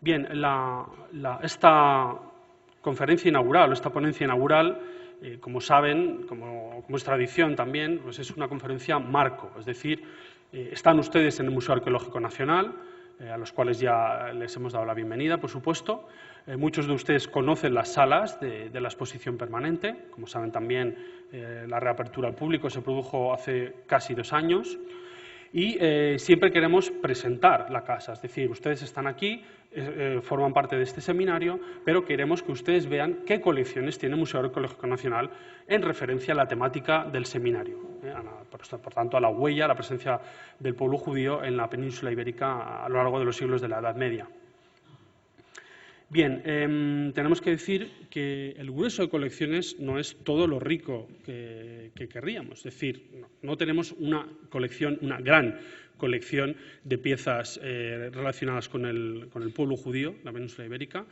Bien, esta conferencia inaugural o esta ponencia inaugural, como saben, como es tradición también, pues es una conferencia marco, es decir, están ustedes en el Museo Arqueológico Nacional, a los cuales ya les hemos dado la bienvenida, por supuesto. Muchos de ustedes conocen las salas de la exposición permanente. Como saben también, la reapertura al público se produjo hace casi 2 años. Y siempre queremos presentar la casa, es decir, ustedes están aquí, forman parte de este seminario, pero queremos que ustedes vean qué colecciones tiene el Museo Arqueológico Nacional en referencia a la temática del seminario, por tanto, a la huella, a la presencia del pueblo judío en la península ibérica a lo largo de los siglos de la Edad Media. Bien, tenemos que decir que el grueso de colecciones no es todo lo rico que querríamos. Es decir, no tenemos una gran colección de piezas relacionadas con el pueblo judío, la península ibérica.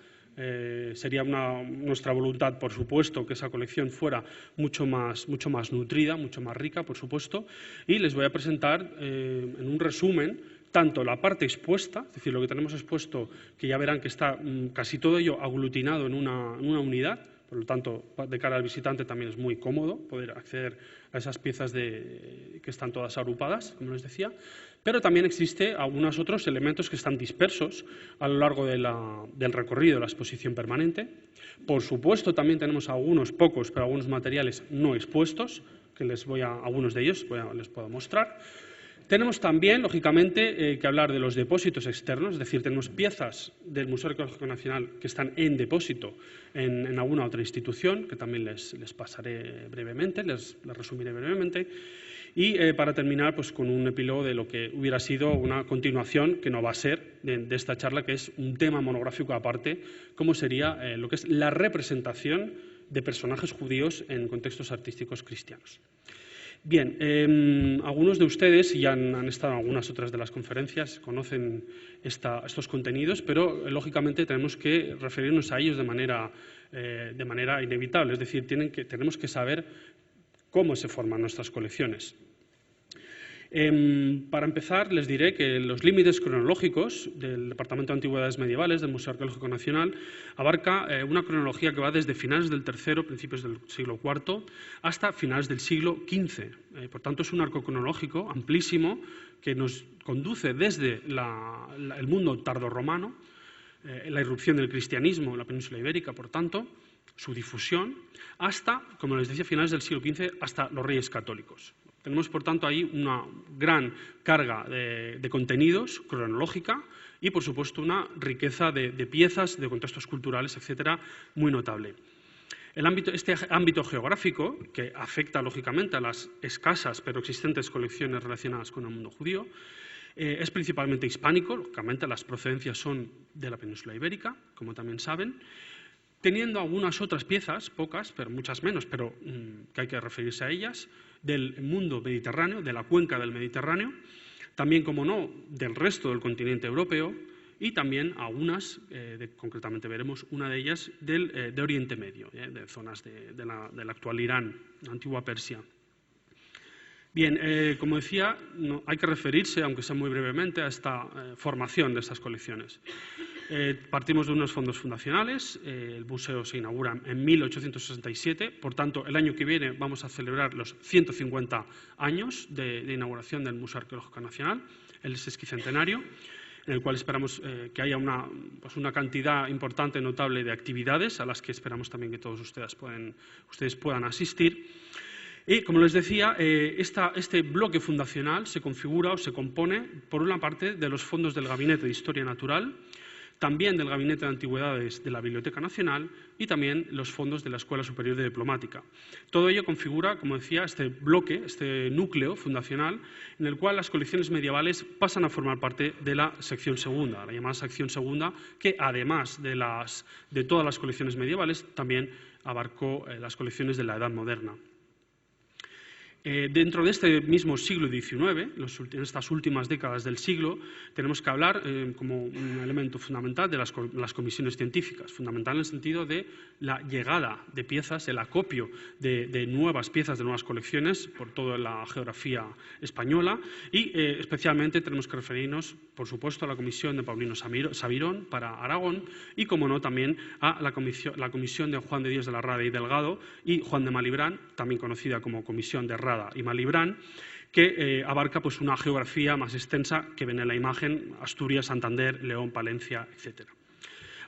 Sería nuestra voluntad, por supuesto, que esa colección fuera mucho más nutrida, mucho más rica, por supuesto. Y les voy a presentar en un resumen tanto la parte expuesta, es decir, lo que tenemos expuesto, que ya verán que está casi todo ello aglutinado en una unidad, por lo tanto, de cara al visitante también es muy cómodo poder acceder a esas piezas que están todas agrupadas, como les decía, pero también existe algunos otros elementos que están dispersos a lo largo del recorrido de la exposición permanente. Por supuesto, también tenemos algunos pocos, pero algunos materiales no expuestos, que algunos de ellos les puedo mostrar. Tenemos también, lógicamente, que hablar de los depósitos externos, es decir, tenemos piezas del Museo Arqueológico Nacional que están en depósito en alguna otra institución, que también les pasaré brevemente, les resumiré brevemente. Y para terminar, pues con un epílogo de lo que hubiera sido una continuación, que no va a ser, de esta charla, que es un tema monográfico aparte, como sería lo que es la representación de personajes judíos en contextos artísticos cristianos. Bien, algunos de ustedes ya han estado en algunas otras de las conferencias, conocen estos contenidos, pero lógicamente tenemos que referirnos a ellos de manera inevitable, es decir, tenemos que saber cómo se forman nuestras colecciones. Para empezar, les diré que los límites cronológicos del Departamento de Antigüedades Medievales del Museo Arqueológico Nacional abarca una cronología que va desde finales del III, principios del siglo IV, hasta finales del siglo XV. Por tanto, es un arco cronológico amplísimo que nos conduce desde el mundo tardorromano, la irrupción del cristianismo en la península ibérica, por tanto, su difusión, hasta, como les decía, finales del siglo XV, hasta los reyes católicos. Tenemos, por tanto, ahí una gran carga de contenidos cronológica y, por supuesto, una riqueza de piezas, de contextos culturales, etcétera, muy notable. Este ámbito geográfico, que afecta, lógicamente, a las escasas pero existentes colecciones relacionadas con el mundo judío, es principalmente hispánico, lógicamente las procedencias son de la península ibérica, como también saben, teniendo algunas otras piezas, pocas, pero muchas menos, pero que hay que referirse a ellas, del mundo mediterráneo, de la cuenca del Mediterráneo, también, como no, del resto del continente europeo y también algunas, concretamente veremos una de ellas, de Oriente Medio, de zonas del actual Irán, la antigua Persia. Bien, como decía, hay que referirse, aunque sea muy brevemente, a esta formación de estas colecciones. Partimos de unos fondos fundacionales, el museo se inaugura en 1867, por tanto, el año que viene vamos a celebrar los 150 años de inauguración del Museo Arqueológico Nacional, el sesquicentenario, en el cual esperamos que haya una cantidad importante, notable de actividades a las que esperamos también que todos ustedes puedan asistir. Y, como les decía, este bloque fundacional se configura o se compone, por una parte, de los fondos del Gabinete de Historia Natural, también del Gabinete de Antigüedades de la Biblioteca Nacional y también los fondos de la Escuela Superior de Diplomática. Todo ello configura, como decía, este bloque, este núcleo fundacional, en el cual las colecciones medievales pasan a formar parte de la sección segunda, la llamada sección segunda, que además de todas las colecciones medievales, también abarcó las colecciones de la Edad Moderna. Dentro de este mismo siglo XIX, en estas últimas décadas del siglo, tenemos que hablar como un elemento fundamental de las comisiones científicas, fundamental en el sentido de la llegada de piezas, el acopio de nuevas piezas, de nuevas colecciones por toda la geografía española y especialmente tenemos que referirnos, por supuesto, a la comisión de Paulino Sabirón para Aragón y, como no, también a la comisión de Juan de Dios de la Rada y Delgado y Juan de Malibrán, también conocida como Comisión de Rada y Malibrán, que abarca pues, una geografía más extensa que ven en la imagen: Asturias, Santander, León, Palencia, etc.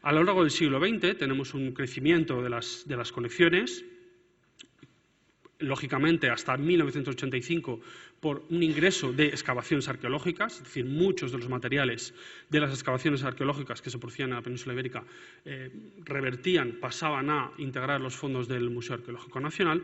A lo largo del siglo XX tenemos un crecimiento de las colecciones, lógicamente hasta 1985 por un ingreso de excavaciones arqueológicas, es decir, muchos de los materiales de las excavaciones arqueológicas que se producían en la península ibérica pasaban a integrar los fondos del Museo Arqueológico Nacional,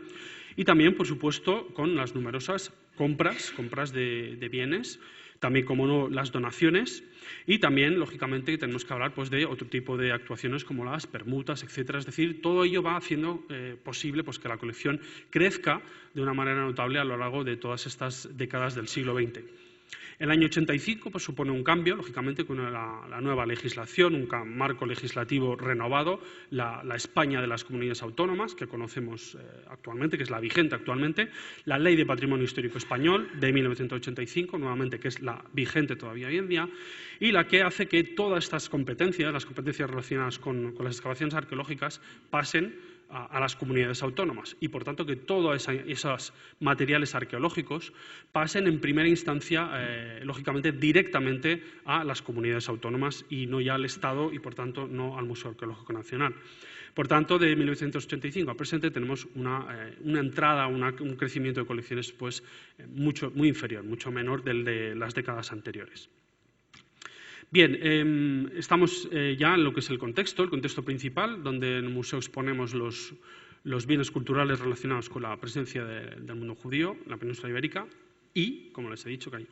y también, por supuesto, con las numerosas compras de bienes, también, como no, las donaciones, y también, lógicamente, tenemos que hablar pues, de otro tipo de actuaciones como las permutas, etcétera. Es decir, todo ello va haciendo posible pues, que la colección crezca de una manera notable a lo largo de todas estas décadas del siglo XX. El año 85 pues, supone un cambio, lógicamente, con la nueva legislación, un marco legislativo renovado, la España de las comunidades autónomas, que conocemos actualmente, que es la vigente actualmente, la Ley de Patrimonio Histórico Español de 1985, nuevamente, que es la vigente todavía hoy en día, y la que hace que todas estas competencias, las competencias relacionadas con las excavaciones arqueológicas, pasen a las comunidades autónomas y, por tanto, que todos esos materiales arqueológicos pasen en primera instancia, lógicamente, directamente a las comunidades autónomas y no ya al Estado y, por tanto, no al Museo Arqueológico Nacional. Por tanto, de 1985 al presente tenemos una entrada, un crecimiento de colecciones pues, muy inferior, mucho menor del de las décadas anteriores. Bien, estamos ya en lo que es el contexto principal, donde en el museo exponemos los bienes culturales relacionados con la presencia del mundo judío en la península ibérica y, como les he dicho, que hay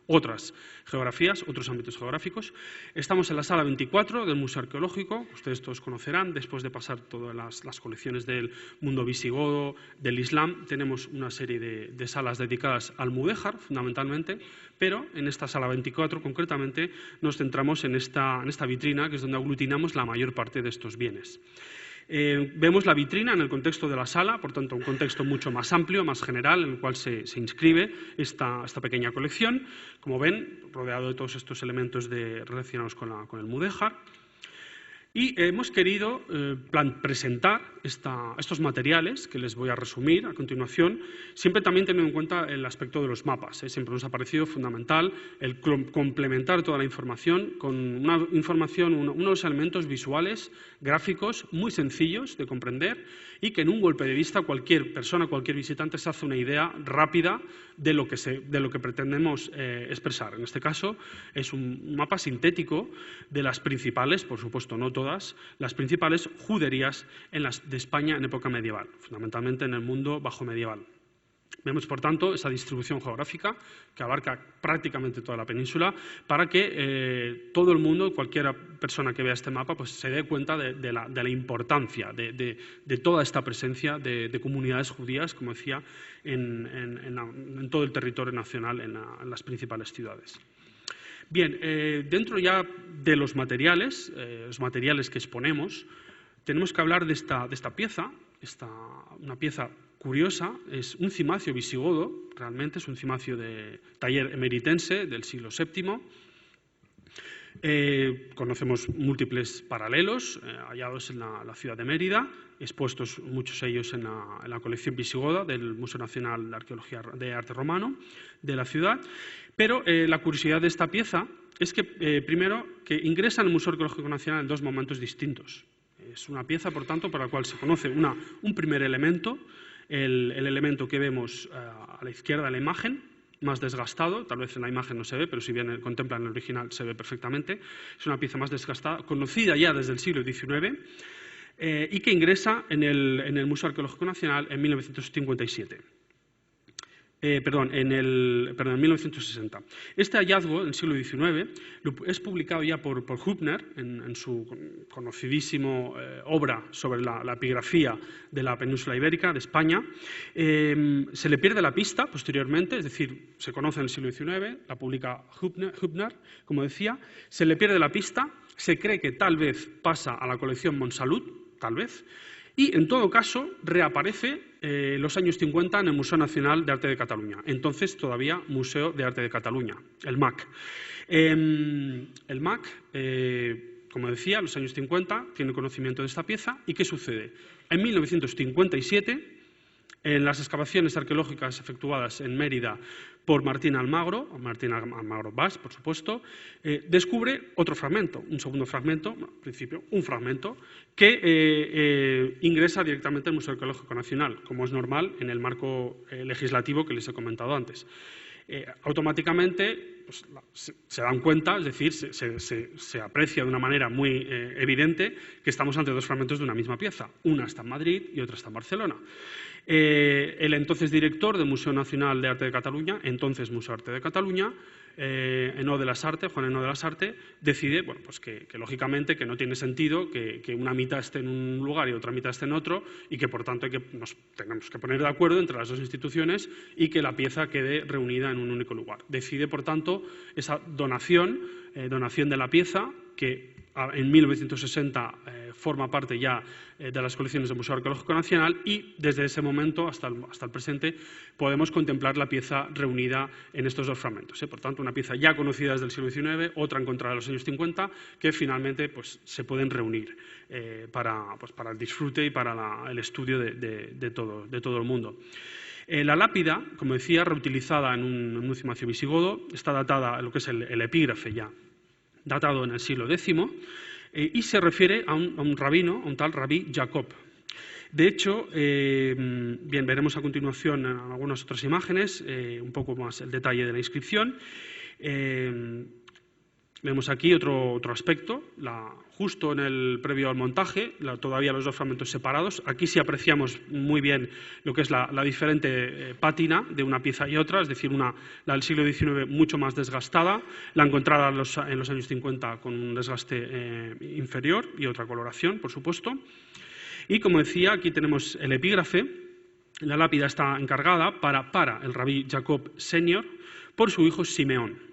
otras geografías, otros ámbitos geográficos. Estamos en la sala 24 del Museo Arqueológico, ustedes todos conocerán, después de pasar todas las colecciones del mundo visigodo, del Islam, tenemos una serie de salas dedicadas al mudéjar, fundamentalmente, pero en esta sala 24 concretamente nos centramos en esta vitrina, que es donde aglutinamos la mayor parte de estos bienes. Vemos la vitrina en el contexto de la sala, por tanto un contexto mucho más amplio, más general, en el cual se inscribe esta pequeña colección, como ven, rodeado de todos estos elementos relacionados con el mudéjar. Y hemos querido presentar estos materiales, que les voy a resumir a continuación, siempre también teniendo en cuenta el aspecto de los mapas. Siempre nos ha parecido fundamental el complementar toda la información con una información, unos elementos visuales, gráficos, muy sencillos de comprender y que en un golpe de vista cualquier persona, cualquier visitante se hace una idea rápida de lo que pretendemos expresar. En este caso es un mapa sintético de las principales, por supuesto no todas, las principales juderías de España en época medieval, fundamentalmente en el mundo bajo medieval. Vemos, por tanto, esa distribución geográfica que abarca prácticamente toda la península para que todo el mundo, cualquier persona que vea este mapa, pues se dé cuenta de la importancia de toda esta presencia de comunidades judías, como decía, en todo el territorio nacional, en las principales ciudades. Bien, dentro ya de los materiales que exponemos, tenemos que hablar de esta pieza, una pieza curiosa, es un cimacio visigodo, realmente es un cimacio de taller emeritense del siglo VII. Conocemos múltiples paralelos hallados en la ciudad de Mérida, expuestos muchos de ellos en la colección visigoda del Museo Nacional de Arqueología de Arte Romano de la ciudad. Pero la curiosidad de esta pieza es que, primero, que ingresa en el Museo Arqueológico Nacional en dos momentos distintos. Es una pieza, por tanto, para la cual se conoce un primer elemento, el elemento que vemos a la izquierda de la imagen, más desgastado, tal vez en la imagen no se ve, pero si bien contemplan el original se ve perfectamente. Es una pieza más desgastada, conocida ya desde el siglo XIX, y que ingresa en el Museo Arqueológico Nacional en 1957. en 1960. Este hallazgo del siglo XIX es publicado ya por Hübner en su conocidísima obra sobre la epigrafía de la península ibérica, de España. Se le pierde la pista posteriormente, es decir, se conoce en el siglo XIX, la publica Hübner, como decía, se le pierde la pista, se cree que tal vez pasa a la colección Montsalut, tal vez, y, en todo caso, reaparece en los años 50 en el Museo Nacional de Arte de Cataluña, entonces todavía Museo de Arte de Cataluña, el MAC. El MAC, como decía, en los años 50 tiene conocimiento de esta pieza. ¿Y qué sucede? En 1957, en las excavaciones arqueológicas efectuadas en Mérida por Martín Almagro Bas, por supuesto, descubre otro fragmento, un segundo fragmento, bueno, en principio un fragmento, que ingresa directamente al Museo Arqueológico Nacional, como es normal en el marco legislativo que les he comentado antes. Automáticamente pues, se dan cuenta, es decir, se aprecia de una manera muy evidente que estamos ante dos fragmentos de una misma pieza. Una está en Madrid y otra está en Barcelona. El entonces director del Museo Nacional de Arte de Cataluña, entonces Museo de Arte de Cataluña, Juan Henó de las Artes, decide bueno, pues que lógicamente que no tiene sentido que una mitad esté en un lugar y otra mitad esté en otro y que por tanto nos tenemos que poner de acuerdo entre las dos instituciones y que la pieza quede reunida en un único lugar. Decide, por tanto, esa donación de la pieza que en 1960 forma parte ya de las colecciones del Museo Arqueológico Nacional y desde ese momento hasta el presente podemos contemplar la pieza reunida en estos dos fragmentos. Por tanto, una pieza ya conocida desde el siglo XIX, otra encontrada en los años 50, que finalmente pues, se pueden reunir para el disfrute y para el estudio de todo el mundo. La lápida, como decía, reutilizada en un cimacio visigodo, está datada en lo que es el epígrafe ya, datado en el siglo X, y se refiere a un rabino, a un tal Rabí Jacob. De hecho, bien, veremos a continuación en algunas otras imágenes un poco más el detalle de la inscripción. Vemos aquí otro aspecto, justo en el previo al montaje, todavía los dos fragmentos separados. Aquí sí apreciamos muy bien lo que es la diferente pátina de una pieza y otra, es decir, la del siglo XIX mucho más desgastada, la encontrada en los años 50 con un desgaste inferior y otra coloración, por supuesto. Y, como decía, aquí tenemos el epígrafe. La lápida está encargada para el Rabí Jacob Senior por su hijo Simeón.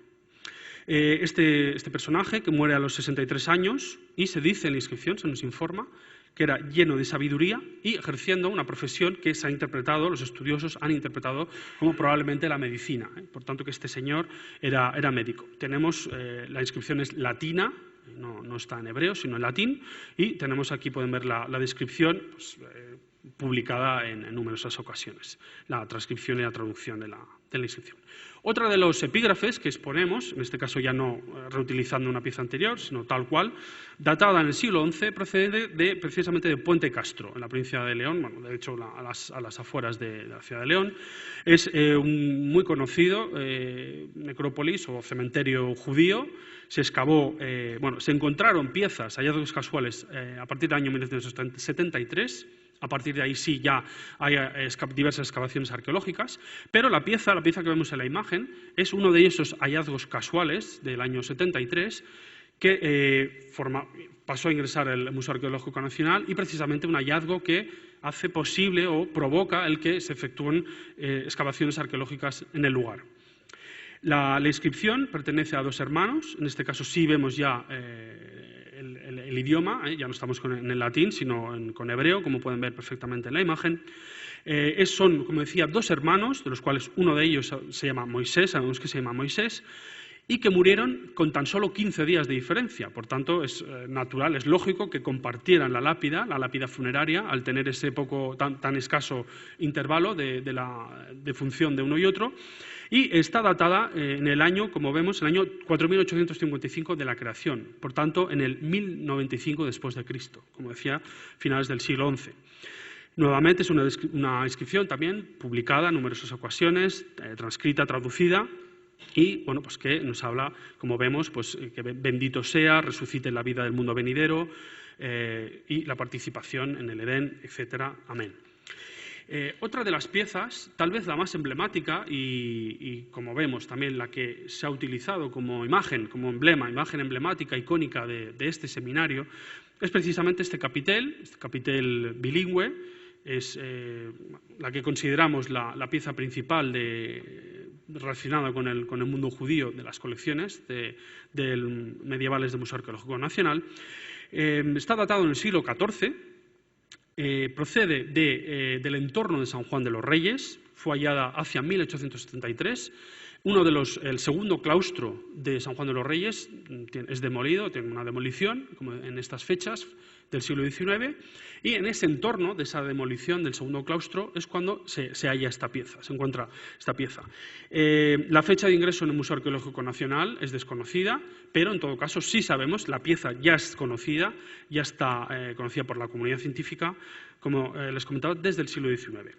Este personaje, que muere a los 63 años, y se dice en la inscripción, se nos informa, que era lleno de sabiduría y ejerciendo una profesión que se ha interpretado, los estudiosos han interpretado como probablemente la medicina. Por tanto, que este señor era médico. Tenemos, la inscripción es latina, no está en hebreo, sino en latín, y tenemos aquí, pueden ver la descripción, pues, publicada en numerosas ocasiones, la transcripción y la traducción de la inscripción. Otra de los epígrafes que exponemos, en este caso ya no reutilizando una pieza anterior, sino tal cual, datada en el siglo XI, procede precisamente de Puente Castro, en la provincia de León, bueno, de hecho a las afueras de la ciudad de León. Es un muy conocido necrópolis o cementerio judío. Se excavó, se encontraron piezas, hallazgos casuales, a partir del año 1973. A partir de ahí sí ya hay diversas excavaciones arqueológicas, pero la pieza que vemos en la imagen es uno de esos hallazgos casuales del año 73 que pasó a ingresar al Museo Arqueológico Nacional y precisamente un hallazgo que hace posible o provoca el que se efectúen excavaciones arqueológicas en el lugar. La inscripción pertenece a dos hermanos, en este caso sí vemos ya el idioma, ya no estamos en el latín, sino con hebreo, como pueden ver perfectamente en la imagen. Son, como decía, dos hermanos, de los cuales uno de ellos se llama Moisés, sabemos que se llama Moisés, y que murieron con tan solo 15 días de diferencia. Por tanto, es natural, es lógico que compartieran la lápida funeraria, al tener ese tan escaso intervalo de función de uno y otro. Y está datada en el año, como vemos, en el año 4855 de la creación, por tanto, en el 1095 después de Cristo, como decía, finales del siglo XI. Nuevamente es una inscripción también publicada en numerosas ocasiones, transcrita, traducida, y bueno, pues que nos habla, como vemos, pues que bendito sea, resucite en la vida del mundo venidero y la participación en el Edén, etcétera. Amén. Otra de las piezas, tal vez la más emblemática y como vemos también la que se ha utilizado como imagen, como emblema, imagen emblemática, icónica de este seminario, es precisamente este capitel bilingüe. Es la que consideramos la pieza principal relacionada con el mundo judío de las colecciones medievales del Museo Arqueológico Nacional. Está datado en el siglo XIV. Procede del entorno de San Juan de los Reyes, fue hallada hacia 1873. El segundo claustro de San Juan de los Reyes es demolido, tiene una demolición, como en estas fechas del siglo XIX, y en ese entorno de esa demolición del segundo claustro es cuando se halla esta pieza, se encuentra esta pieza. La fecha de ingreso en el Museo Arqueológico Nacional es desconocida, pero en todo caso sí sabemos, la pieza ya es conocida, ya está conocida por la comunidad científica, como les comentaba, desde el siglo XIX.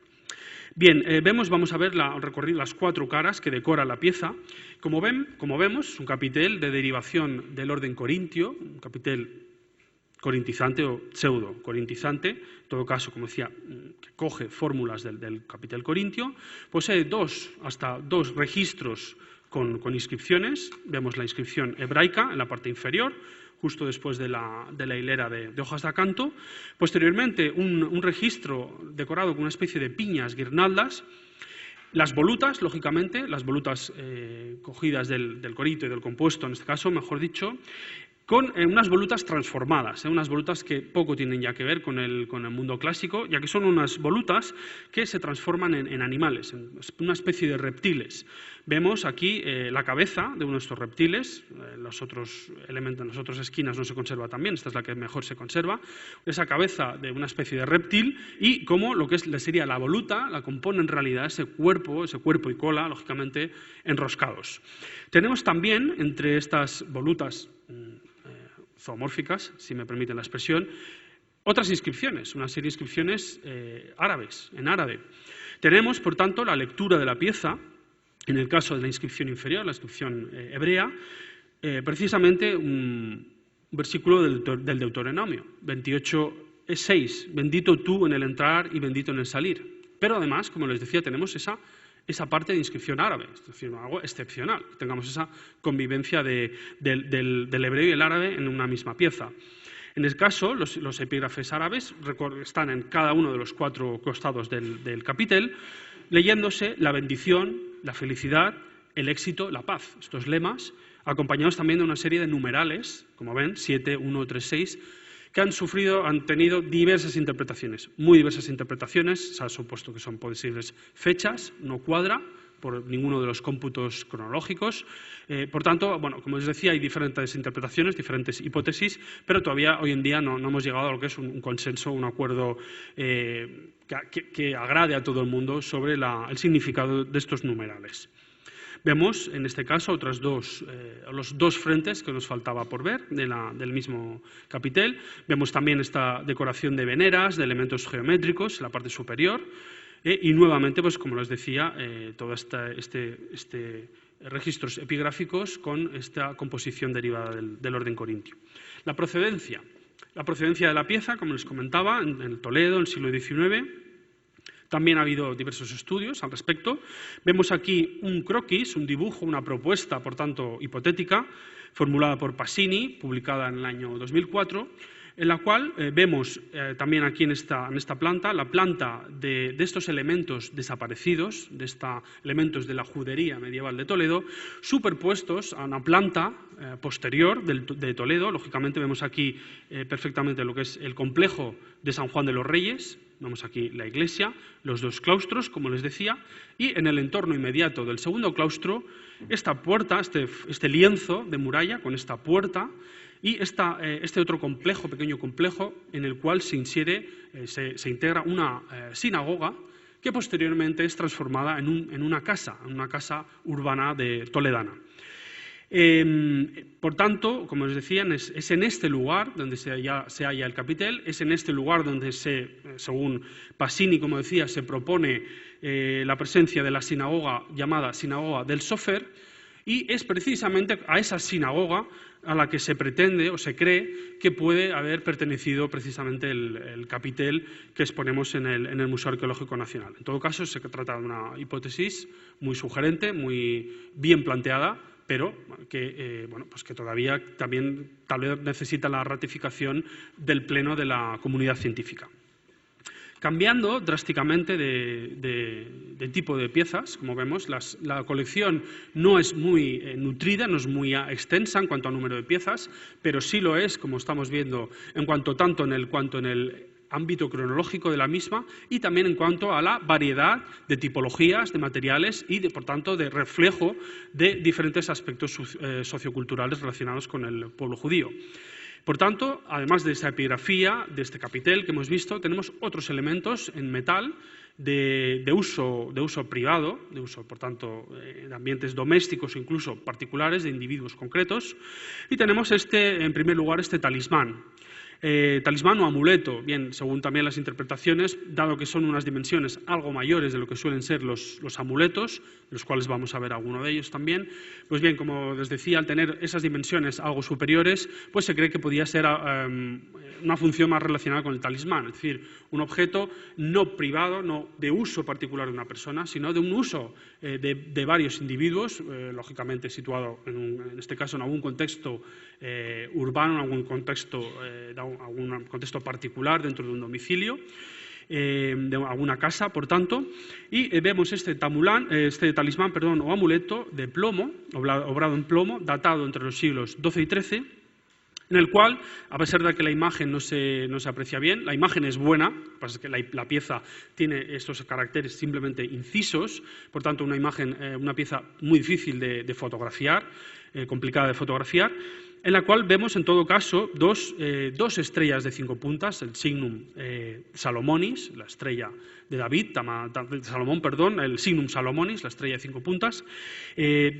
Bien, vamos a ver recorrer las 4 caras que decoran la pieza. Como vemos, es un capitel de derivación del orden corintio, un capitel corintizante o pseudo-corintizante, en todo caso, como decía, que coge fórmulas del capitel corintio. Posee hasta dos registros con inscripciones. Vemos la inscripción hebraica en la parte inferior, justo después de la hilera de hojas de acanto. Posteriormente, un registro decorado con una especie de piñas, guirnaldas. Las volutas, lógicamente, las volutas cogidas del corito y del compuesto, en este caso, mejor dicho, con unas volutas transformadas, unas volutas que poco tienen ya que ver con el mundo clásico, ya que son unas volutas que se transforman en animales, en una especie de reptiles. Vemos aquí la cabeza de uno de estos reptiles, los otros elementos en las otras esquinas no se conserva tan bien, esta es la que mejor se conserva, esa cabeza de una especie de reptil y cómo lo que sería la voluta la compone en realidad ese cuerpo y cola, lógicamente, enroscados. Tenemos también entre estas volutas zoomórficas, si me permiten la expresión, otras inscripciones, una serie de inscripciones árabes, en árabe. Tenemos, por tanto, la lectura de la pieza, en el caso de la inscripción inferior, la inscripción hebrea, precisamente un versículo del Deuteronomio, 28:6, bendito tú en el entrar y bendito en el salir. Pero además, como les decía, tenemos esa parte de inscripción árabe, es decir, algo excepcional, que tengamos esa convivencia del hebreo y el árabe en una misma pieza. En el caso, los epígrafes árabes están en cada uno de los 4 costados del capitel, leyéndose la bendición, la felicidad, el éxito, la paz. Estos lemas, acompañados también de una serie de numerales, como ven, 7, 1, 3, 6, que han tenido diversas interpretaciones, muy diversas interpretaciones. Se ha supuesto que son posibles fechas, no cuadra por ninguno de los cómputos cronológicos. Por tanto, bueno, como les decía, hay diferentes interpretaciones, diferentes hipótesis, pero todavía hoy en día no hemos llegado a lo que es un consenso, un acuerdo que agrade a todo el mundo sobre el significado de estos numerales. Vemos, en este caso, los 2 frentes que nos faltaba por ver del mismo capitel. Vemos también esta decoración de veneras, de elementos geométricos en la parte superior. Y nuevamente, pues como les decía, todos registros epigráficos con esta composición derivada del orden corintio. La procedencia de la pieza, como les comentaba, en Toledo, en el siglo XIX. También ha habido diversos estudios al respecto. Vemos aquí un croquis, un dibujo, una propuesta, por tanto, hipotética, formulada por Pasini, publicada en el año 2004, en la cual vemos también aquí en esta planta, la planta de estos elementos desaparecidos, de estos elementos de la judería medieval de Toledo, superpuestos a una planta posterior de Toledo. Lógicamente vemos aquí perfectamente lo que es el complejo de San Juan de los Reyes. Vemos aquí la iglesia, los 2 claustros, como les decía, y en el entorno inmediato del segundo claustro, esta puerta, este lienzo de muralla con esta puerta y este otro complejo, pequeño complejo, en el cual se integra una sinagoga que posteriormente es transformada en una casa urbana toledana. Por tanto, como les decía, es en este lugar donde se halla el capitel, es en este lugar donde según Pasini, como decía, se propone la presencia de la sinagoga llamada Sinagoga del Sofer, y es precisamente a esa sinagoga a la que se pretende o se cree que puede haber pertenecido precisamente el capitel que exponemos en el Museo Arqueológico Nacional. En todo caso, se trata de una hipótesis muy sugerente, muy bien planteada, pero que, pues que todavía también tal vez necesita la ratificación del Pleno de la comunidad científica. Cambiando drásticamente de tipo de piezas, como vemos, la colección no es muy nutrida, no es muy extensa en cuanto a número de piezas, pero sí lo es, como estamos viendo, en cuanto en el ámbito cronológico de la misma y también en cuanto a la variedad de tipologías, de materiales y, por tanto, de reflejo de diferentes aspectos socioculturales relacionados con el pueblo judío. Por tanto, además de esta epigrafía, de este capitel que hemos visto, tenemos otros elementos en metal de uso privado, de uso, por tanto, de ambientes domésticos o incluso particulares de individuos concretos. Y tenemos en primer lugar, este talismán. Talismán o amuleto, bien, según también las interpretaciones, dado que son unas dimensiones algo mayores de lo que suelen ser los amuletos, de los cuales vamos a ver alguno de ellos también, pues bien, como les decía, al tener esas dimensiones algo superiores, pues se cree que podía ser una función más relacionada con el talismán, es decir, un objeto no privado, no de uso particular de una persona, sino de un uso de varios individuos, lógicamente situado, en este caso, en algún contexto urbano, en algún contexto particular dentro de un domicilio, de alguna casa, por tanto, y vemos este talismán o amuleto de plomo, obrado en plomo, datado entre los siglos XII y XIII, en el cual, a pesar de que la imagen no se aprecia bien, la imagen es buena, lo que pasa es que la pieza tiene estos caracteres simplemente incisos, por tanto una pieza muy difícil de fotografiar, complicada de fotografiar, en la cual vemos en todo caso dos estrellas de 5 puntas, el signum Salomonis, la estrella de Salomón, el signum Salomonis, la estrella de 5 puntas,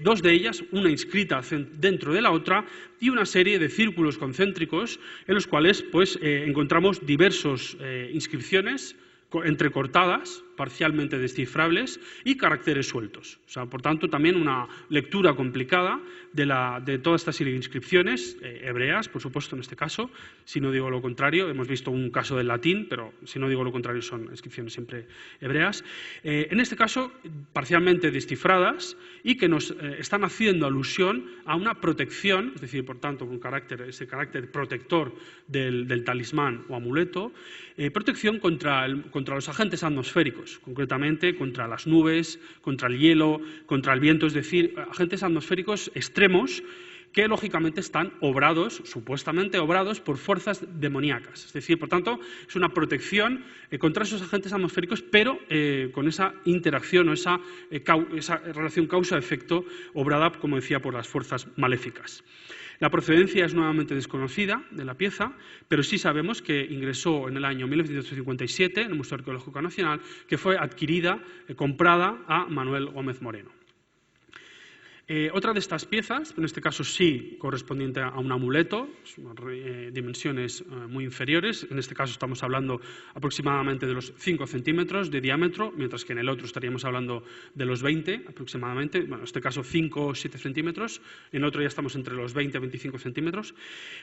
dos de ellas, una inscrita dentro de la otra, y una serie de círculos concéntricos en los cuales pues, encontramos diversas inscripciones entrecortadas, parcialmente descifrables y caracteres sueltos. O sea, por tanto, también una lectura complicada de toda esta serie de inscripciones, hebreas, por supuesto, en este caso. Si no digo lo contrario, hemos visto un caso del latín, pero si no digo lo contrario, son inscripciones siempre hebreas. En este caso, parcialmente descifradas y que nos están haciendo alusión a una protección, es decir, por tanto, ese carácter protector del talismán o amuleto, protección contra los agentes atmosféricos, concretamente contra las nubes, contra el hielo, contra el viento, es decir, agentes atmosféricos extremos que lógicamente están supuestamente obrados por fuerzas demoníacas. Es decir, por tanto, es una protección contra esos agentes atmosféricos, pero con esa interacción o esa relación causa-efecto obrada, como decía, por las fuerzas maléficas. La procedencia es nuevamente desconocida de la pieza, pero sí sabemos que ingresó en el año 1957 en el Museo Arqueológico Nacional, que fue adquirida, comprada a Manuel Gómez Moreno. Otra de estas piezas, en este caso sí correspondiente a un amuleto, dimensiones muy inferiores, en este caso estamos hablando aproximadamente de los 5 centímetros de diámetro, mientras que en el otro estaríamos hablando de los 20 aproximadamente, bueno, en este caso 5 o 7 centímetros, en el otro ya estamos entre los 20 a 25 centímetros.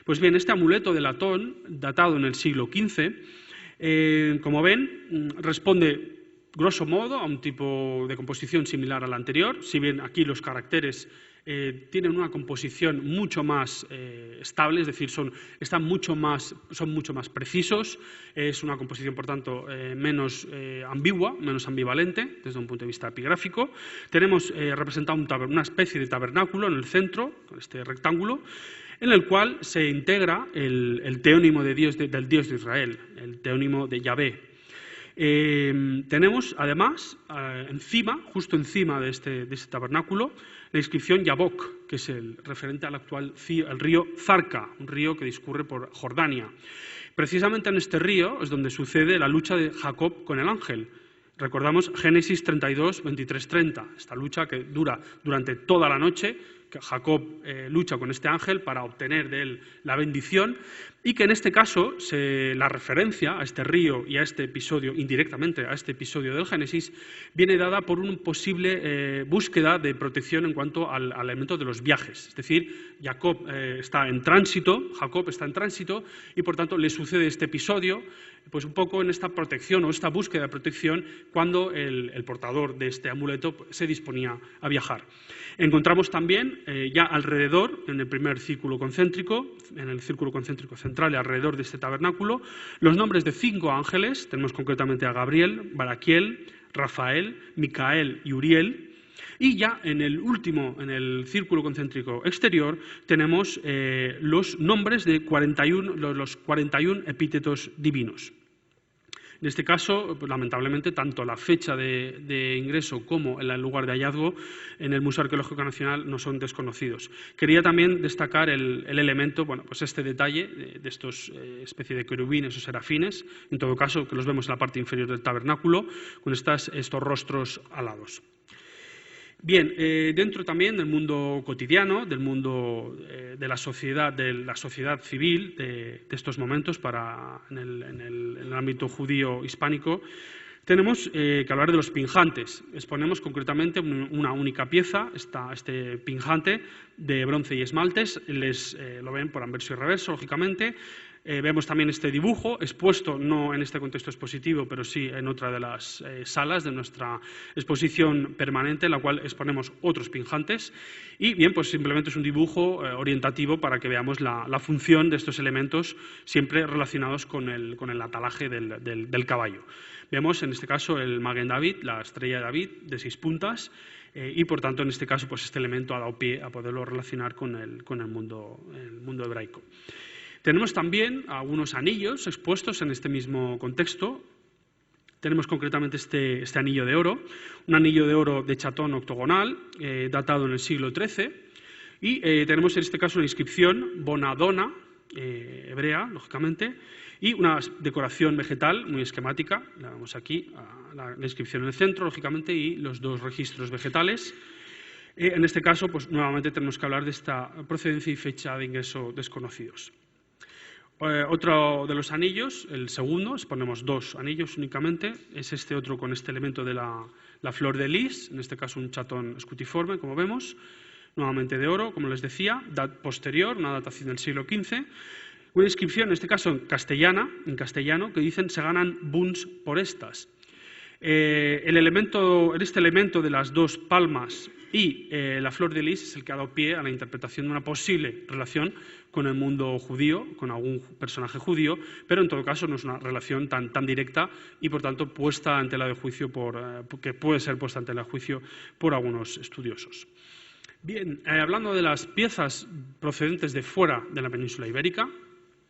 Pues bien, este amuleto de latón, datado en el siglo XV, como ven, responde grosso modo a un tipo de composición similar al anterior, si bien aquí los caracteres tienen una composición mucho más estable, es decir, son mucho más precisos, es una composición, por tanto, menos ambigua, menos ambivalente desde un punto de vista epigráfico. Tenemos representado una especie de tabernáculo en el centro, este rectángulo, en el cual se integra el teónimo del Dios de Israel, el teónimo de Yahvé. Tenemos, además, justo encima de este tabernáculo, la inscripción Yabok, que es el referente al actual el río Zarca, un río que discurre por Jordania. Precisamente en este río es donde sucede la lucha de Jacob con el ángel. Recordamos Génesis 32, 23, 30, esta lucha que dura durante toda la noche, que Jacob lucha con este ángel para obtener de él la bendición, y que en este caso la referencia a este río y a este episodio, indirectamente a este episodio del Génesis, viene dada por una posible búsqueda de protección en cuanto al elemento de los viajes. Es decir, Jacob está en tránsito y por tanto le sucede este episodio, pues un poco en esta protección o esta búsqueda de protección cuando el portador de este amuleto se disponía a viajar. Encontramos también ya alrededor, en el primer círculo concéntrico, en el círculo concéntrico central y alrededor de este tabernáculo, los nombres de 5 ángeles. Tenemos concretamente a Gabriel, Baraquiel, Rafael, Micael y Uriel. Y ya en el último, en el círculo concéntrico exterior, tenemos los nombres de los 41 epítetos divinos. En este caso, pues, lamentablemente, tanto la fecha de ingreso como el lugar de hallazgo en el Museo Arqueológico Nacional no son desconocidos. Quería también destacar el elemento, bueno, pues este detalle de estos especie de querubines o serafines, en todo caso, que los vemos en la parte inferior del tabernáculo, con estos rostros alados. Bien, dentro también del mundo cotidiano, del mundo de la sociedad civil de estos momentos en el ámbito judío hispánico, tenemos que hablar de los pinjantes. Exponemos concretamente una única pieza, este pinjante de bronce y esmaltes, lo ven por anverso y reverso, lógicamente. Vemos también este dibujo, expuesto no en este contexto expositivo, pero sí en otra de las salas de nuestra exposición permanente, en la cual exponemos otros pinjantes. Y bien, pues simplemente es un dibujo orientativo para que veamos la función de estos elementos, siempre relacionados con el atalaje del caballo. Vemos en este caso el Maguen David, la estrella de David, de 6 puntas, y por tanto en este caso pues este elemento ha dado pie a poderlo relacionar con el mundo hebraico. Tenemos también algunos anillos expuestos en este mismo contexto. Tenemos concretamente este anillo de oro, un anillo de oro de chatón octogonal, datado en el siglo XIII, y tenemos en este caso una inscripción bonadona, hebrea, lógicamente, y una decoración vegetal muy esquemática. La vemos aquí, la inscripción en el centro, lógicamente, y los 2 registros vegetales. En este caso, pues nuevamente tenemos que hablar de esta procedencia y fecha de ingreso desconocidos. Otro de los anillos, el segundo, exponemos 2 anillos únicamente, es este otro con este elemento de la flor de lis, en este caso un chatón escutiforme, como vemos, nuevamente de oro, como les decía, posterior, una datación del siglo XV, una inscripción, en este caso en castellano, que dicen se ganan buns por estas. En este elemento de las 2 palmas y la flor de lis es el que ha dado pie a la interpretación de una posible relación con el mundo judío, con algún personaje judío, pero en todo caso no es una relación tan directa y por tanto puesta en tela de juicio que puede ser puesta en tela de juicio por algunos estudiosos. Bien, hablando de las piezas procedentes de fuera de la península ibérica,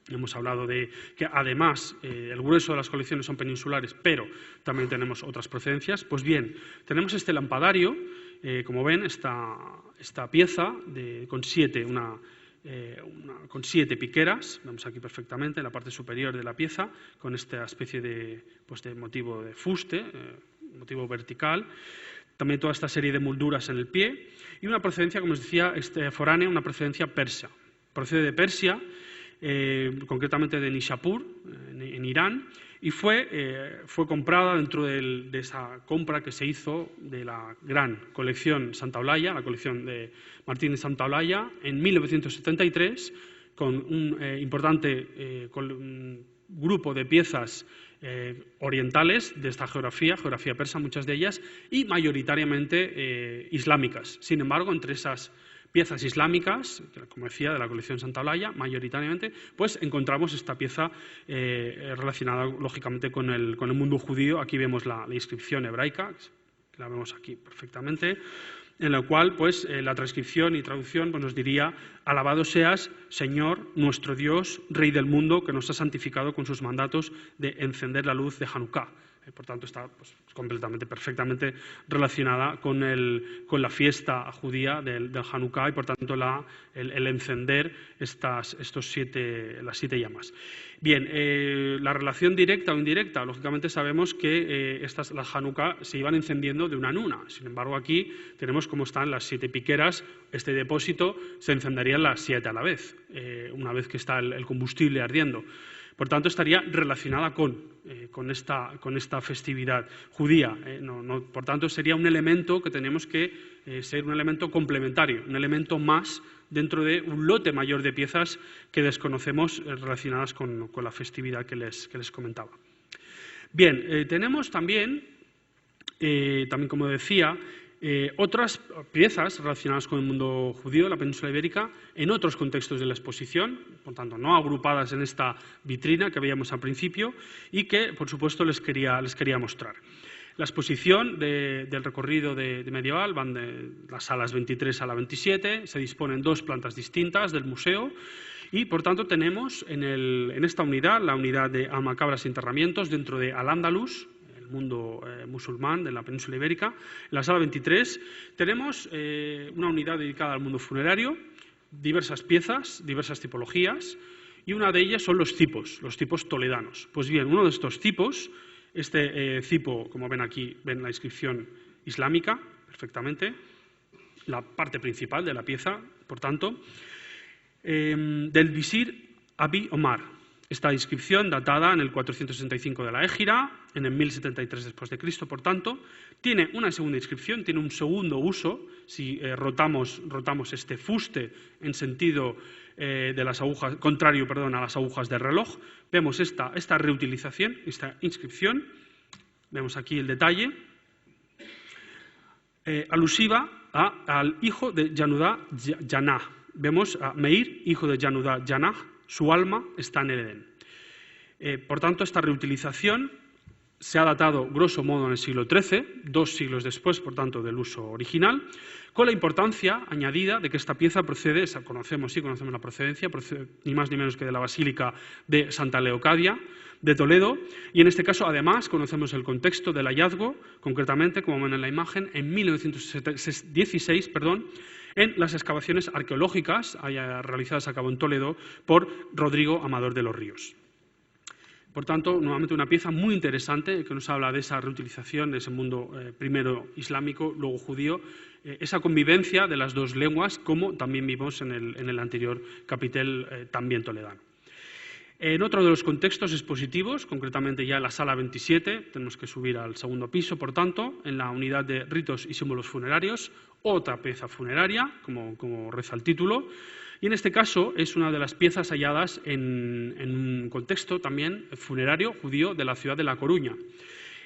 hemos hablado de que además el grueso de las colecciones son peninsulares, pero también tenemos otras procedencias. Pues bien, tenemos este lampadario, como ven, esta pieza con 7 piqueras, vemos aquí perfectamente en la parte superior de la pieza, con esta especie de motivo de fuste, motivo vertical. También toda esta serie de molduras en el pie y una procedencia, como os decía, foránea, una procedencia persa. Procede de Persia, concretamente de Nishapur, en Irán, y fue comprada dentro de esa compra que se hizo de la gran colección Santaolalla, la colección de Martín de Santaolalla, en 1973, con un importante grupo de piezas orientales de esta geografía persa, muchas de ellas, y mayoritariamente islámicas. Sin embargo, entre esas piezas islámicas, como decía, de la colección Santaolalla, mayoritariamente, pues encontramos esta pieza relacionada, lógicamente, con el mundo judío. Aquí vemos la inscripción hebraica, que la vemos aquí perfectamente, en la cual pues, la transcripción y traducción pues, nos diría: alabado seas, Señor, nuestro Dios, Rey del mundo, que nos ha santificado con sus mandatos de encender la luz de Hanukkah. Por tanto, está pues, completamente, perfectamente relacionada con la fiesta judía del Hanukkah y, por tanto, el encender las 7 llamas. Bien, la relación directa o indirecta, lógicamente sabemos que las Hanukkah se iban encendiendo de una en una. Sin embargo, aquí tenemos cómo están las 7 piqueras. Este depósito se encenderían las 7 a la vez, una vez que está el combustible ardiendo. Por tanto, estaría relacionada con esta festividad judía. Por tanto, sería un elemento que tenemos que ser un elemento complementario, un elemento más dentro de un lote mayor de piezas que desconocemos relacionadas con la festividad que les comentaba. Bien, tenemos también como decía, otras piezas relacionadas con el mundo judío de la península ibérica en otros contextos de la exposición, por tanto, no agrupadas en esta vitrina que veíamos al principio y que, por supuesto, les quería mostrar. La exposición del recorrido de medieval van de las salas 23 a la 27, se disponen 2 plantas distintas del museo y, por tanto, tenemos en esta unidad, la unidad de almacabras y enterramientos dentro de Al-Ándalus, mundo musulmán de la península ibérica. En la sala 23 tenemos una unidad dedicada al mundo funerario, diversas piezas, diversas tipologías, y una de ellas son los cipos toledanos. Pues bien, uno de estos cipos, cipo, como ven aquí, ven la inscripción islámica perfectamente, la parte principal de la pieza, por tanto, del visir Abi Omar. Esta inscripción, datada en el 465 de la Égira, en el 1073 después de Cristo, por tanto, tiene una segunda inscripción, tiene un segundo uso. Si rotamos este fuste en sentido de las agujas, contrario, a las agujas del reloj, vemos esta reutilización, esta inscripción. Vemos aquí el detalle, alusiva al hijo de Yanudá Yanah. Vemos a Meir, hijo de Yanudá Yanah. Su alma está en el Edén. Por tanto, esta reutilización se ha datado, grosso modo, en el siglo XIII, 2 siglos después, por tanto, del uso original, con la importancia añadida de que esta pieza procede, conocemos la procedencia, procede ni más ni menos que de la Basílica de Santa Leocadia, de Toledo, y en este caso, además, conocemos el contexto del hallazgo, concretamente, como ven en la imagen, en 1916, en las excavaciones arqueológicas realizadas a cabo en Toledo por Rodrigo Amador de los Ríos. Por tanto, nuevamente una pieza muy interesante que nos habla de esa reutilización de ese mundo primero islámico, luego judío, esa convivencia de las 2 lenguas, como también vimos en el anterior capitel también toledano. En otro de los contextos expositivos, concretamente ya en la sala 27, tenemos que subir al segundo piso, por tanto, en la unidad de ritos y símbolos funerarios, otra pieza funeraria, como reza el título, y en este caso es una de las piezas halladas en un contexto también funerario judío de la ciudad de La Coruña.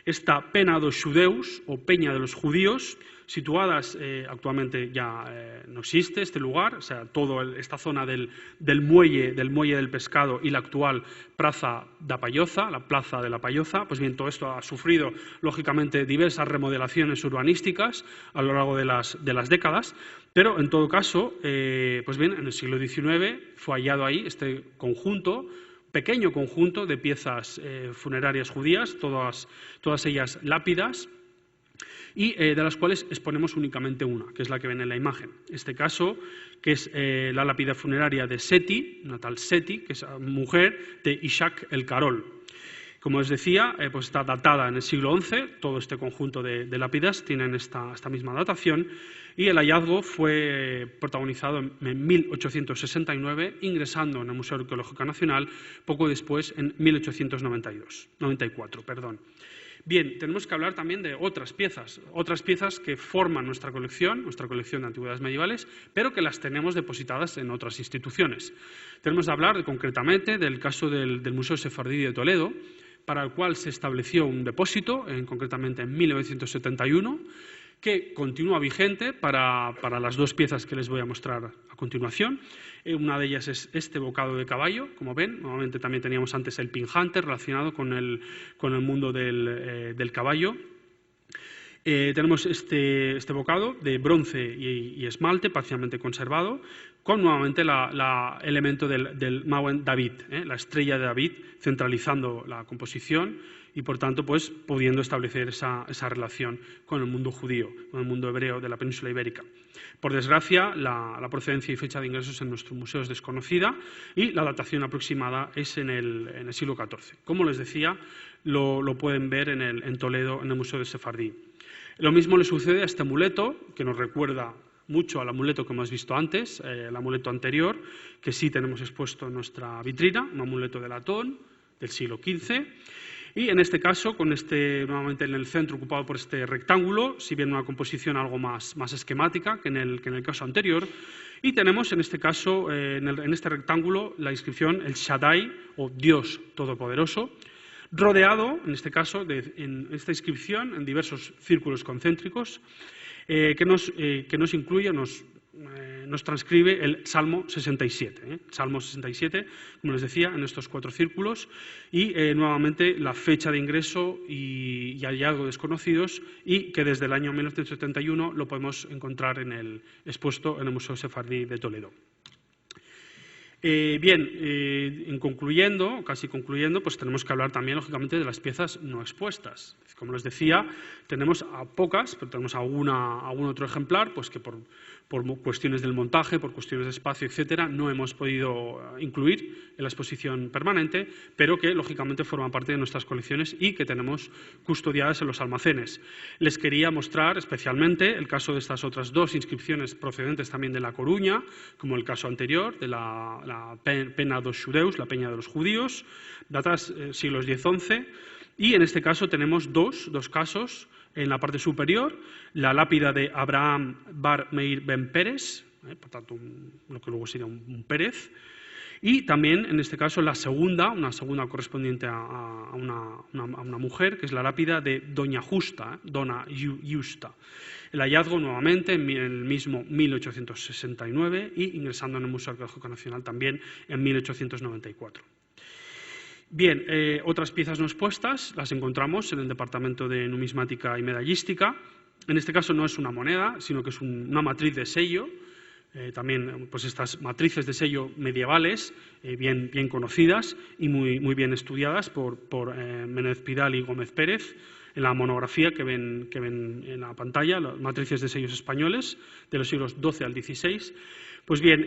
Esta Pena dos Judeus, o Peña de los Judíos, situadas actualmente ya no existe este lugar, o sea, toda esta zona del muelle del pescado y la actual Praza da Palloza, la Plaza de la Palloza, pues bien, todo esto ha sufrido, lógicamente, diversas remodelaciones urbanísticas a lo largo de las décadas, pero, en todo caso, pues bien, en el siglo XIX fue hallado ahí este conjunto, pequeño conjunto de piezas funerarias judías, todas ellas lápidas, y de las cuales exponemos únicamente una, que es la que ven en la imagen. En este caso, que es la lápida funeraria de Seti, una tal Seti, que es mujer de Ishak el Carol. Como os decía, pues está datada en el siglo XI, todo este conjunto de lápidas tienen esta misma datación, y el hallazgo fue protagonizado en 1869, ingresando en el Museo Arqueológico Nacional poco después, en 1894. Bien, tenemos que hablar también de otras piezas que forman nuestra colección de antigüedades medievales, pero que las tenemos depositadas en otras instituciones. Tenemos que hablar concretamente del caso del Museo Sefardí de Toledo, para el cual se estableció un depósito, concretamente en 1971, que continúa vigente para las 2 piezas que les voy a mostrar a continuación. Una de ellas es este bocado de caballo, como ven. Nuevamente también teníamos antes el pinjante relacionado con el mundo del caballo. Tenemos este bocado de bronce y esmalte, parcialmente conservado, con nuevamente el elemento del Mauen David, la estrella de David, centralizando la composición y, por tanto, pues, pudiendo establecer esa relación con el mundo judío, con el mundo hebreo de la península ibérica. Por desgracia, la procedencia y fecha de ingresos en nuestro museo es desconocida y la datación aproximada es en el siglo XIV. Como les decía, lo pueden ver en Toledo, en el Museo de Sefardí. Lo mismo le sucede a este amuleto, que nos recuerda mucho al amuleto que hemos visto antes, el amuleto anterior, que sí tenemos expuesto en nuestra vitrina, un amuleto de latón del siglo XV. Y en este caso, con nuevamente en el centro ocupado por este rectángulo, si bien una composición algo más esquemática que en el caso anterior. Y tenemos en este caso, en este rectángulo, la inscripción El Shaddai, o Dios Todopoderoso, rodeado, en este caso, en esta inscripción, en diversos círculos concéntricos, que nos incluye, nos transcribe el Salmo 67. Salmo 67, como les decía, en estos 4 círculos, y nuevamente la fecha de ingreso y hallazgo desconocidos, y que desde el año 1971 lo podemos encontrar expuesto en el Museo Sefardí de Toledo. Casi concluyendo, pues tenemos que hablar también, lógicamente, de las piezas no expuestas. Como les decía, tenemos a pocas, pero tenemos algún otro ejemplar, pues que por cuestiones del montaje, por cuestiones de espacio, etcétera, no hemos podido incluir en la exposición permanente, pero que, lógicamente, forman parte de nuestras colecciones y que tenemos custodiadas en los almacenes. Les quería mostrar especialmente el caso de estas otras 2 inscripciones procedentes también de La Coruña, como el caso anterior, de la Pena dos Judeus, la Peña de los Judíos, datas siglos X-XI, y en este caso tenemos dos casos. En la parte superior, la lápida de Abraham Bar Meir Ben Pérez, por tanto, lo que luego sería un Pérez, y también, en este caso, una segunda correspondiente a una mujer, que es la lápida de Doña Justa, Dona Justa. El hallazgo, nuevamente, en el mismo 1869 y ingresando en el Museo Arqueológico Nacional también en 1894. Bien, otras piezas no expuestas las encontramos en el Departamento de Numismática y Medallística. En este caso no es una moneda, sino que es una matriz de sello. También pues estas matrices de sello medievales, bien conocidas y muy bien estudiadas por Menéndez Pidal y Gómez Pérez, en la monografía que ven en la pantalla, las matrices de sellos españoles de los siglos XII al XVI. Pues bien,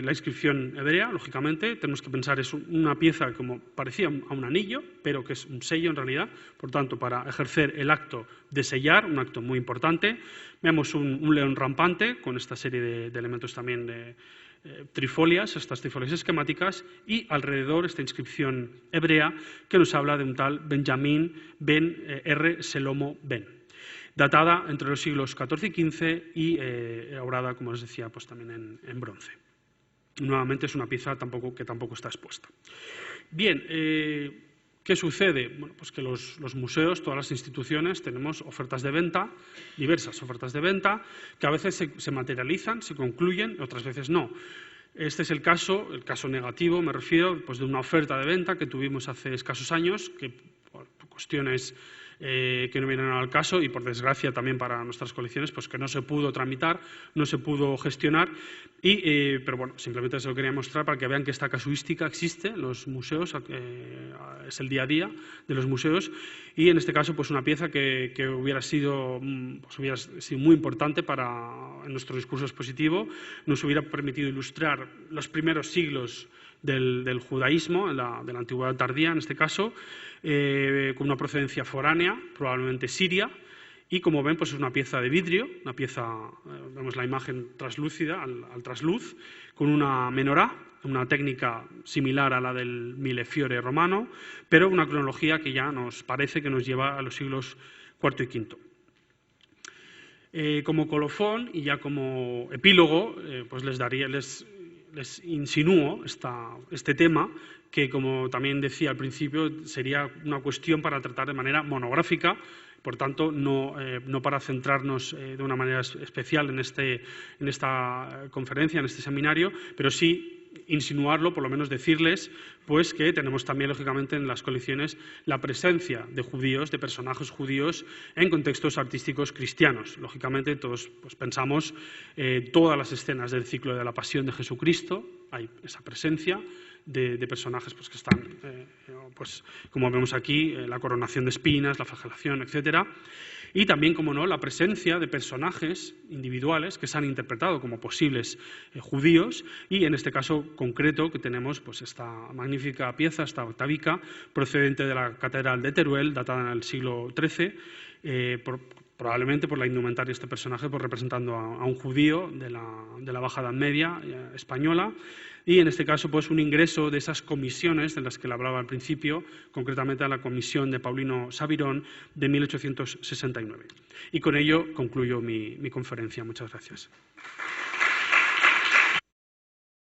la inscripción hebrea, lógicamente, tenemos que pensar, es una pieza como parecía a un anillo, pero que es un sello en realidad, por tanto, para ejercer el acto de sellar, un acto muy importante. Vemos un león rampante con esta serie de elementos también de trifolias, estas trifolias esquemáticas, y alrededor esta inscripción hebrea que nos habla de un tal Benjamín Ben R. Selomo Ben, datada entre los siglos XIV y XV y elaborada, como les decía, pues también en bronce. Nuevamente es una pieza que tampoco está expuesta. Bien, ¿qué sucede? Bueno, pues que los museos, todas las instituciones, tenemos ofertas de venta, diversas ofertas de venta, que a veces se materializan, se concluyen, otras veces no. Este es el caso negativo, me refiero, pues de una oferta de venta que tuvimos hace escasos años, que por cuestiones que no vienen al caso y por desgracia también para nuestras colecciones, pues que no se pudo tramitar, no se pudo gestionar, pero bueno, simplemente se lo quería mostrar para que vean que esta casuística existe en los museos, es el día a día de los museos, y en este caso pues una pieza que hubiera sido muy importante en nuestro discurso expositivo, nos hubiera permitido ilustrar los primeros siglos del judaísmo, de la antigüedad tardía en este caso, con una procedencia foránea, probablemente siria, y como ven, pues es una pieza de vidrio, vemos la imagen traslúcida, al trasluz, con una menorá, una técnica similar a la del Millefiore romano, pero una cronología que ya nos parece que nos lleva a los siglos IV y V. Como colofón y ya como epílogo, pues les insinúo este tema, que como también decía al principio, sería una cuestión para tratar de manera monográfica, por tanto, no para centrarnos de una manera especial en esta conferencia, en este seminario, pero sí insinuarlo, por lo menos decirles pues que tenemos también, lógicamente, en las colecciones la presencia de judíos, de personajes judíos en contextos artísticos cristianos. Lógicamente, todos pues, pensamos todas las escenas del ciclo de la Pasión de Jesucristo, hay esa presencia de personajes pues, que están pues como vemos aquí, la coronación de espinas, la flagelación, etcétera. Y también, como no, la presencia de personajes individuales que se han interpretado como posibles judíos, y en este caso concreto que tenemos pues esta magnífica pieza, esta octavica, procedente de la catedral de Teruel, datada en el siglo XIII, probablemente por la indumentaria de este personaje, pues representando a un judío de la Baja Edad Media española, y en este caso pues un ingreso de esas comisiones de las que le hablaba al principio, concretamente a la comisión de Paulino Sabirón de 1869. Y con ello concluyo mi conferencia. Muchas gracias.